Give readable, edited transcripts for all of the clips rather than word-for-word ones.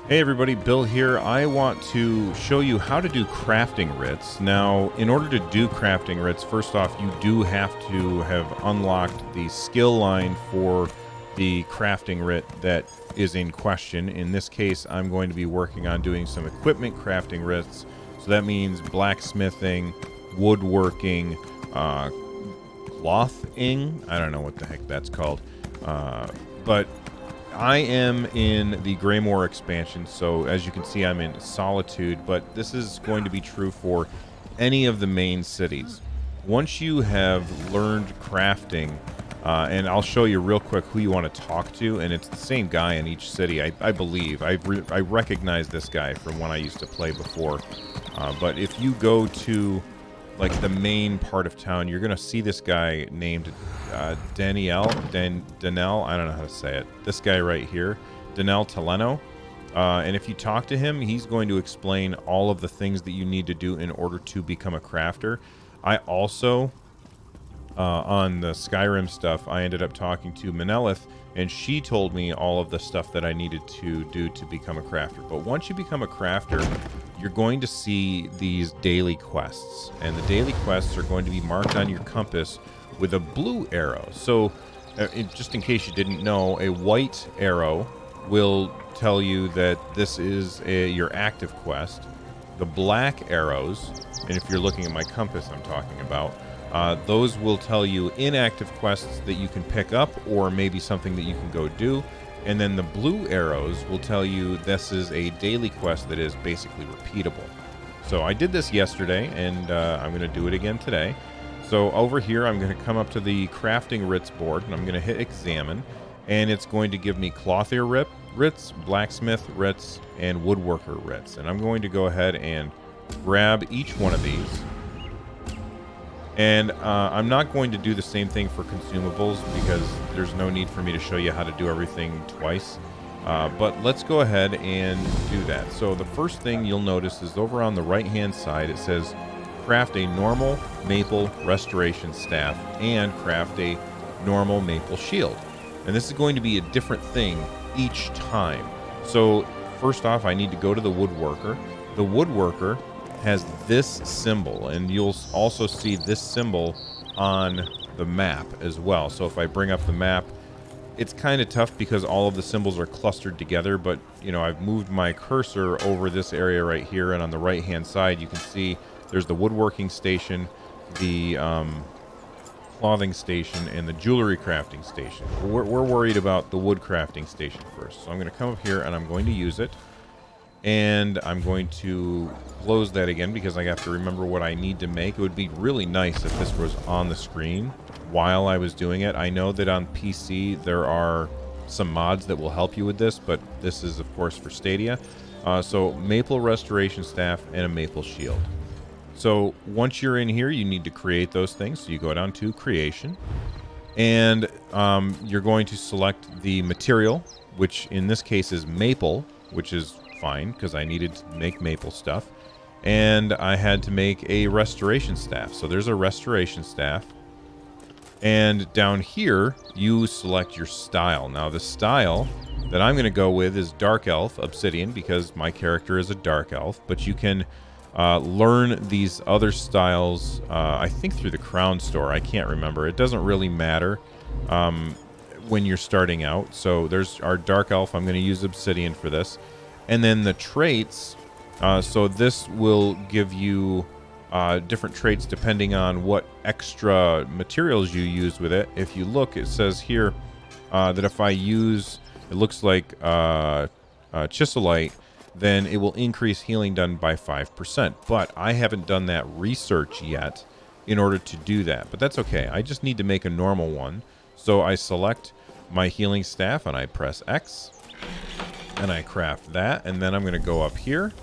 Hey everybody, Bill here. I want to show you how to do crafting writs. Now, in order to do crafting writs, first off, you do have to have unlocked the skill line for the crafting writ that is in question. In this case, I'm going to be working on doing some equipment crafting writs. So that means blacksmithing, woodworking, clothing. I don't know what the heck that's called. But I am in the Greymoor expansion, so as you can see, I'm in Solitude, but this is going to be true for any of the main cities. Once you have learned crafting, and I'll show you real quick who you want to talk to, and it's the same guy in each city, I believe. I recognize this guy from when I used to play before. But if you go to like the main part of town, you're gonna see this guy named Daniel. I don't know how to say it. This guy right here, Danel Taleno. And if you talk to him, he's going to explain all of the things that you need to do in order to become a crafter. I also, on the Skyrim stuff, I ended up talking to Manelith, and she told me all of the stuff that I needed to do to become a crafter. But once you become a crafter, you're going to see these daily quests, and the daily quests are going to be marked on your compass with a blue arrow. So just in case you didn't know, a white arrow will tell you that this is your active quest. The black arrows, and if you're looking at my compass I'm talking about, those will tell you inactive quests that you can pick up or maybe something that you can go do. And then the blue arrows will tell you this is a daily quest that is basically repeatable. So I did this yesterday, and I'm going to do it again today. So over here, I'm going to come up to the crafting writs board, and I'm going to hit examine. And it's going to give me Clothier writs, blacksmith writs, and woodworker writs. And I'm going to go ahead and grab each one of these. And I'm not going to do the same thing for consumables because there's no need for me to show you how to do everything twice. But let's go ahead and do that. So the first thing you'll notice is over on the right-hand side, it says craft a normal maple restoration staff and craft a normal maple shield. And this is going to be a different thing each time. So first off, I need to go to the woodworker. The woodworker has this symbol, and you'll also see this symbol on the map as well. So if I bring up the map, it's kind of tough because all of the symbols are clustered together, but you know, I've moved my cursor over this area right here, and on the right hand side you can see there's the woodworking station, the clothing station, and the jewelry crafting station. We're worried about the wood crafting station first, so I'm going to come up here and I'm going to use it. And I'm going to close that again because I have to remember what I need to make. It would be really nice if this was on the screen while I was doing it. I know that on PC there are some mods that will help you with this, but this is of course for Stadia. So maple restoration staff and a maple shield. So once you're in here, you need to create those things. So you go down to creation, and you're going to select the material, which in this case is maple, which is fine because I needed to make maple stuff, and I had to make a restoration staff. So there's a restoration staff, and down here you select your style. Now the style that I'm going to go with is Dark Elf Obsidian because my character is a Dark Elf, but you can learn these other styles I think through the Crown Store. I can't remember. It doesn't really matter when you're starting out. So there's our Dark Elf. I'm going to use Obsidian for this. And then the traits, so this will give you different traits depending on what extra materials you use with it. If you look, it says here that if I use, it looks like Chiselite, then it will increase healing done by 5%. But I haven't done that research yet in order to do that. But that's okay. I just need to make a normal one. So I select my healing staff and I press X. And I craft that, and then I'm going to go up here,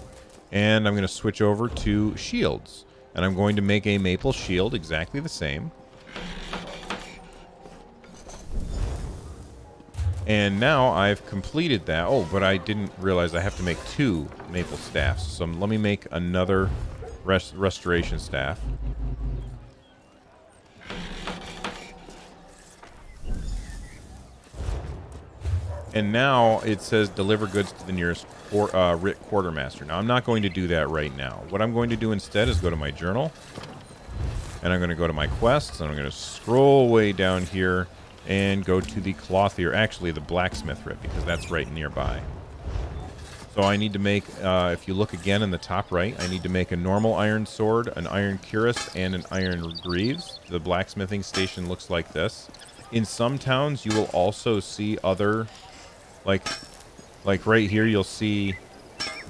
and I'm going to switch over to shields. And I'm going to make a maple shield exactly the same. And now I've completed that. Oh, but I didn't realize I have to make 2 maple staffs. So let me make another restoration staff. And now it says deliver goods to the nearest Writ quartermaster. Now, I'm not going to do that right now. What I'm going to do instead is go to my journal. And I'm going to go to my quests. And I'm going to scroll way down here and go to the Clothier. Actually, the Blacksmith Writ, because that's right nearby. So I need to make, if you look again in the top right, I need to make a normal iron sword, an iron cuirass, and an iron greaves. The blacksmithing station looks like this. In some towns, you will also see other... Like right here, you'll see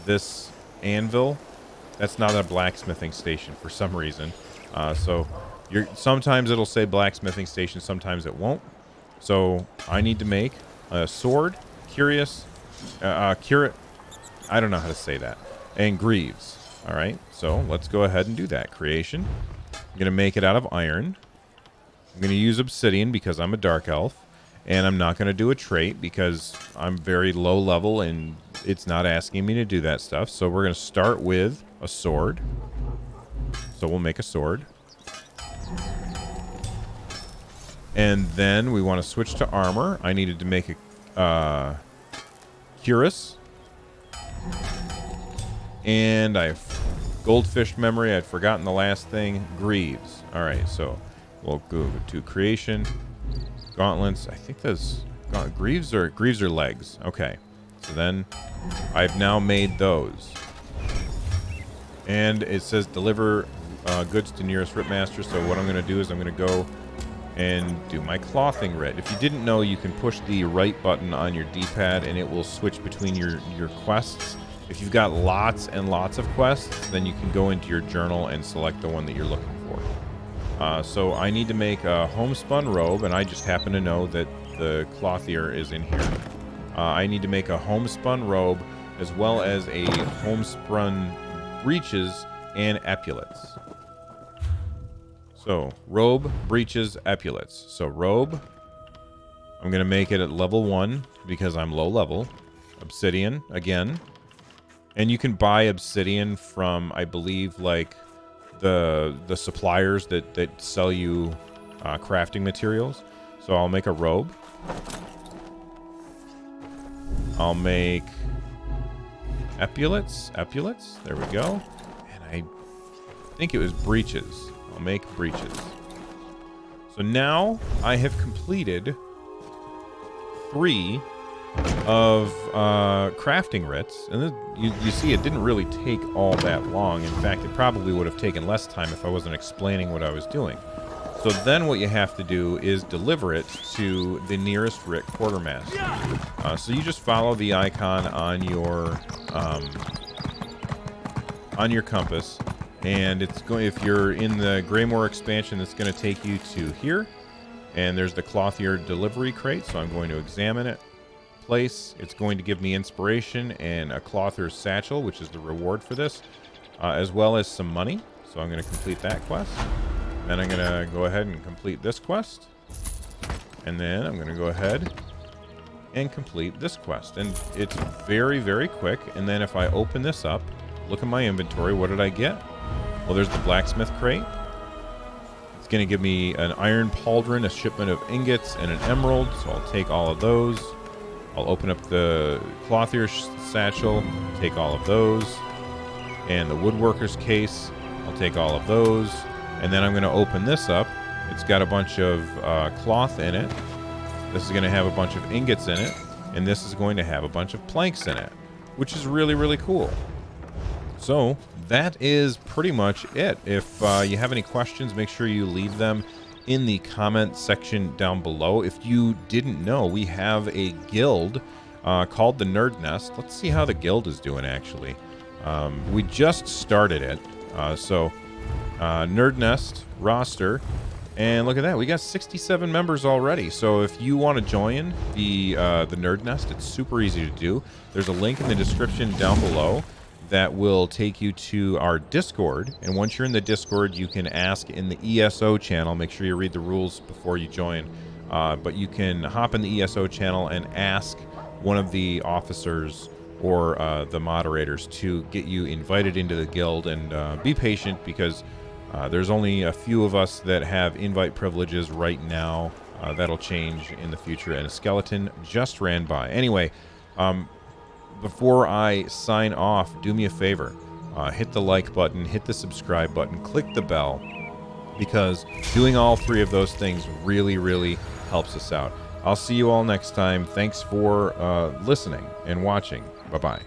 this anvil. That's not a blacksmithing station for some reason. So sometimes it'll say blacksmithing station, sometimes it won't. So I need to make a sword, cuirass, I don't know how to say that, and greaves. All right, so let's go ahead and do that. Creation. I'm going to make it out of iron. I'm going to use obsidian because I'm a dark elf. And I'm not going to do a trait because I'm very low level and it's not asking me to do that stuff. So we're going to start with a sword. So we'll make a sword. And then we want to switch to armor. I needed to make a cuirass. And I've goldfish memory. I'd forgotten the last thing. Greaves. All right, so we'll go to creation. Gauntlets. I think those greaves are legs. Okay. So then I've now made those. And it says deliver goods to nearest Writ master. So what I'm going to do is I'm going to go and do my clothing writ. If you didn't know, you can push the right button on your D-pad and it will switch between your quests. If you've got lots and lots of quests, then you can go into your journal and select the one that you're looking for. So I need to make a homespun robe, and I just happen to know that the Clothier is in here. I need to make a homespun robe as well as a homespun breeches and epaulets. So robe, breeches, epaulets. So robe, I'm going to make it at level 1 because I'm low level. Obsidian, again. And you can buy obsidian from, I believe, like... the suppliers that sell you crafting materials. So I'll make a robe. I'll make epaulets. There we go. And I think it was breeches. I'll make breeches. So now I have completed 3 of crafting writs, and you see it didn't really take all that long. In fact, it probably would have taken less time if I wasn't explaining what I was doing. So then what you have to do is deliver it to the nearest Writ quartermaster. So you just follow the icon on your compass, and it's going, if you're in the Greymoor expansion, it's going to take you to here, and there's the Clothier delivery crate. So I'm going to examine it. Place. It's going to give me inspiration and a Clothier's satchel, which is the reward for this, as well as some money. So I'm going to complete that quest. Then I'm going to go ahead and complete this quest. And then I'm going to go ahead and complete this quest. And it's very, very quick. And then if I open this up, look at my inventory, what did I get? Well, there's the blacksmith crate. It's going to give me an iron pauldron, a shipment of ingots, and an emerald. So I'll take all of those. I'll open up the Clothier satchel, take all of those, and the woodworker's case, I'll take all of those, and then I'm going to open this up. It's got a bunch of cloth in it. This is going to have a bunch of ingots in it, and this is going to have a bunch of planks in it, which is really, really cool. So that is pretty much it. If you have any questions, make sure you leave them in the comment section down below. If you didn't know, we have a guild called the Nerd Nest. Let's see how the guild is doing, actually. We just started it. Nerd Nest roster. And look at that. We got 67 members already. So if you want to join the Nerd Nest, it's super easy to do. There's a link in the description down below that will take you to our Discord. And once you're in the Discord, you can ask in the ESO channel. Make sure you read the rules before you join. But you can hop in the ESO channel and ask one of the officers or the moderators to get you invited into the guild. And be patient, because there's only a few of us that have invite privileges right now. That'll change in the future. And a skeleton just ran by. Anyway, before I sign off, do me a favor. Hit the like button, hit the subscribe button, click the bell, because doing all three of those things really, really helps us out. I'll see you all next time. Thanks for listening and watching. Bye-bye.